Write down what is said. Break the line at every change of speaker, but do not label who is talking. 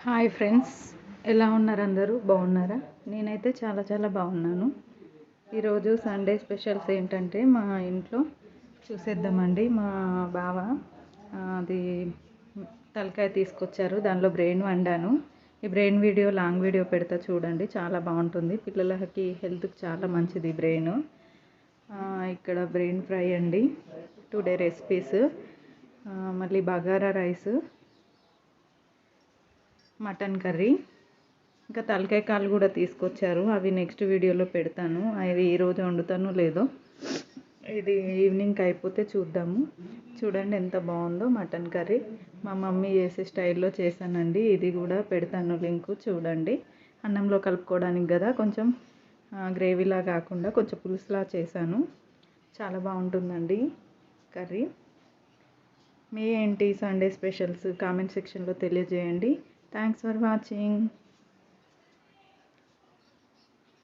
Hi friends, ఎలా ఉన్నారు? అందరూ బాగున్నారా? నేనైతే చాలా చాలా బాగున్నాను. ఈరోజు సండే స్పెషల్స్ ఏంటంటే మా ఇంట్లో చూసేద్దామండి. మా బావ అది తలకాయ తీసుకొచ్చారు, దానిలో బ్రెయిన్ వండాను. ఈ బ్రెయిన్ వీడియో లాంగ్ వీడియో పెడతా చూడండి, చాలా బాగుంటుంది. పిల్లలకి హెల్త్కి చాలా మంచిది బ్రెయిన్. ఇక్కడ బ్రెయిన్ ఫ్రై అండి, టుడే రెసిపీస్. మళ్ళీ బగారా రైస్, మటన్ కర్రీ, ఇంకా తలకాయ కాళ్ళు కూడా తీసుకొచ్చారు. అవి నెక్స్ట్ వీడియోలో పెడతాను. అవి ఈరోజు వండుతానో లేదో, ఇది ఈవినింగ్కి అయిపోతే చూద్దాము. చూడండి ఎంత బాగుందో మటన్ కర్రీ. మా మమ్మీ చేసే స్టైల్లో చేశానండి. ఇది కూడా పెడతాను లింకు, చూడండి. అన్నంలో కలుపుకోవడానికి కదా, కొంచెం గ్రేవీలా కాకుండా కొంచెం పులుసులా చేశాను. చాలా బాగుంటుందండి కర్రీ. మీ ఏంటి సండే స్పెషల్స్ కామెంట్ సెక్షన్లో తెలియజేయండి. Thanks for watching.